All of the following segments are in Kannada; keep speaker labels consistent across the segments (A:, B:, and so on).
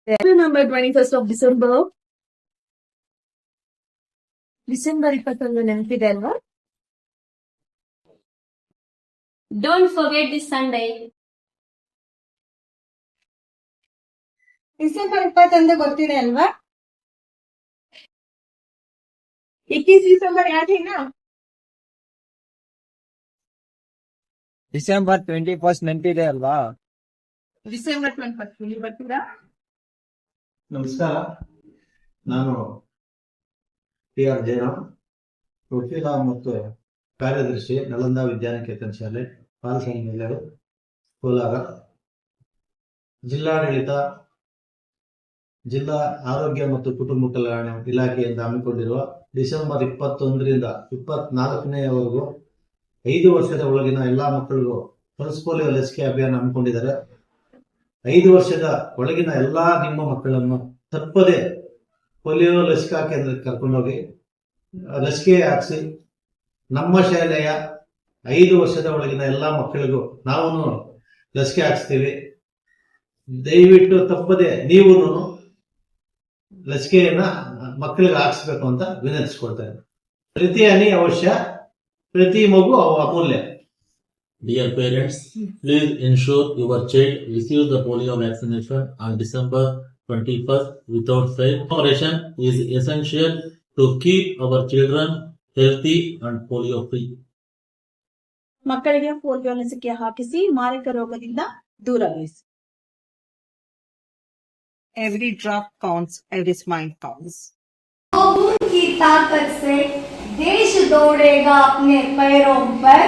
A: Number 21st of December. December 21 ನೆನಪಿದೆ ಅಲ್ವಾ?
B: Don't forget this Sunday.
A: December 21 ಗೊತ್ತಿದೆ ಅಲ್ವಾ? 21 ಡಿಸೆಂಬರ್ ಯಾದ್ है ना?
C: ಡಿಸೆಂಬರ್ 21 ನೆನಪಿದೆ ಅಲ್ವಾ?
A: ಡಿಸೆಂಬರ್ 21 ನೀವು ಬರ್ತೀರಾ?
D: ನಮಸ್ಕಾರ, ನಾನು ಟಿ.ಆರ್. ಜಯರಾಮ್, ವಕೀಲ ಮತ್ತು ಕಾರ್ಯದರ್ಶಿ, ನಳಂದ ವಿದ್ಯಾನಿಕೇತನ ಶಾಲೆ, ಪಾಲಸಂಗೇಲರು, ಕೋಲಾರ. ಜಿಲ್ಲಾಡಳಿತ, ಜಿಲ್ಲಾ ಆರೋಗ್ಯ ಮತ್ತು ಕುಟುಂಬ ಕಲ್ಯಾಣ ಇಲಾಖೆಯಿಂದ ಹಮ್ಮಿಕೊಂಡಿರುವ ಡಿಸೆಂಬರ್ 21ರಿಂದ 24ನೇವರೆಗೂ 5 ವರ್ಷದ ಒಳಗಿನ ಎಲ್ಲಾ ಮಕ್ಕಳಿಗೂ ಪಲ್ಸ್ ಪೋಲಿಯೋ ಲಸಿಕೆ ಅಭಿಯಾನ ಹಮ್ಮಿಕೊಂಡಿದ್ದಾರೆ. 5 ವರ್ಷದ ಒಳಗಿನ ಎಲ್ಲಾ ನಿಮ್ಮ ಮಕ್ಕಳನ್ನು ತಪ್ಪದೆ ಪೋಲಿಯೋ ಲಸಿಕಾ ಕೇಂದ್ರಕ್ಕೆ ಕರ್ಕೊಂಡೋಗಿ ಲಸಿಕೆ ಹಾಕಿಸಿ. ನಮ್ಮ ಶಾಲೆಯ 5 ವರ್ಷದ ಒಳಗಿನ ಎಲ್ಲಾ ಮಕ್ಕಳಿಗೂ ನಾವು ಲಸಿಕೆ ಹಾಕಿಸ್ತೀವಿ. ದಯವಿಟ್ಟು ತಪ್ಪದೆ ನೀವು ಲಸಿಕೆಯನ್ನ ಮಕ್ಕಳಿಗೆ ಹಾಕಿಸ್ಬೇಕು ಅಂತ ವಿನಂತಿಸ್ಕೊಳ್ತಾ ಇದ್ದೀನಿ. ಪ್ರತಿ ಹನಿ ಅವಶ್ಯ, ಪ್ರತಿ ಮಗು ಅಮೂಲ್ಯ.
E: Dear parents, please ensure your child receives the polio vaccination on December 21st without fail. Operation is essential to keep our children healthy and polio free.
A: ಮಕ್ಕಳಿಗೆ ಪೋಲಿಯೋ ಲಸಿಕೆ ಹಾಕಿಸಿ ಮಾರಕ ರೋಗದಿಂದ ದೂರವಿರಿಸಿ. Every drop counts, every smile counts.
F: बूंद की ताकत से देश दौड़ेगा अपने पैरों पर.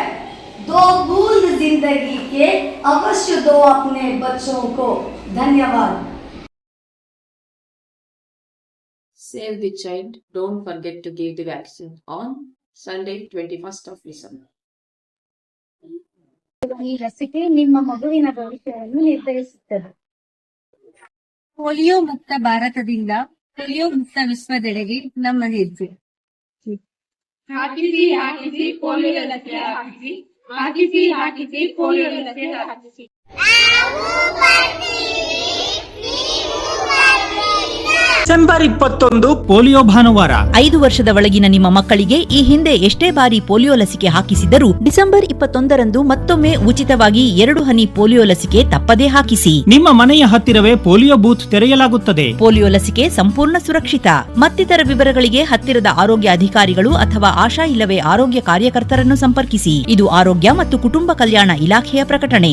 F: 2 बूंद जिंदगी के अवश्य दो अपने बच्चों को. धन्यवाद.
G: Save the child. Don't forget to give the vaccine on Sunday, 21st of December.
F: ಈ ಲಸಿಕೆ ನಿಮ್ಮ ಮಗುವಿನ ಭವಿಷ್ಯವನ್ನು ನಿರ್ಧರಿಸುತ್ತದೆ.
A: ಪೋಲಿಯೋ ಮುಕ್ತ ಭಾರತದಿಂದ ಪೋಲಿಯೋ ಮುಕ್ತ ವಿಶ್ವದೆಡೆಗೆ ನಮ್ಮ ಹೆಜ್ಜೆ.
B: ಹಾಕಿಸಿ ಹಾಕಿಸಿ ಪೋಲಿಯೋ ಲಸಿಕೆ ಹಾಕಿಸಿ. ಹಾಕಿಸಿ ಹಾಕಿಸಿ ಪೋಲಿಯೋ ಲಸಿಕೆ ಹಾಕಿಸಿ.
C: ಡಿಸೆಂಬರ್ 21 ಪೋಲಿಯೋ ಭಾನುವಾರ.
H: 5 ವರ್ಷದ ಒಳಗಿನ ನಿಮ್ಮ ಮಕ್ಕಳಿಗೆ ಈ ಹಿಂದೆ ಎಷ್ಟೇ ಬಾರಿ ಪೋಲಿಯೋ ಲಸಿಕೆ ಹಾಕಿಸಿದರೂ ಡಿಸೆಂಬರ್ 21ರಂದು ಮತ್ತೊಮ್ಮೆ ಉಚಿತವಾಗಿ 2 ಹನಿ ಪೋಲಿಯೋ ಲಸಿಕೆ ತಪ್ಪದೇ ಹಾಕಿಸಿ.
C: ನಿಮ್ಮ ಮನೆಯ ಹತ್ತಿರವೇ ಪೋಲಿಯೋ ಬೂತ್ ತೆರೆಯಲಾಗುತ್ತದೆ.
H: ಪೋಲಿಯೋ ಲಸಿಕೆ ಸಂಪೂರ್ಣ ಸುರಕ್ಷಿತ. ಮತ್ತಿತರ ವಿವರಗಳಿಗೆ ಹತ್ತಿರದ ಆರೋಗ್ಯ ಅಧಿಕಾರಿಗಳು ಅಥವಾ ಆಶಾ ಇಲ್ಲವೇ ಆರೋಗ್ಯ ಕಾರ್ಯಕರ್ತರನ್ನು ಸಂಪರ್ಕಿಸಿ. ಇದು ಆರೋಗ್ಯ ಮತ್ತು ಕುಟುಂಬ ಕಲ್ಯಾಣ ಇಲಾಖೆಯ ಪ್ರಕಟಣೆ.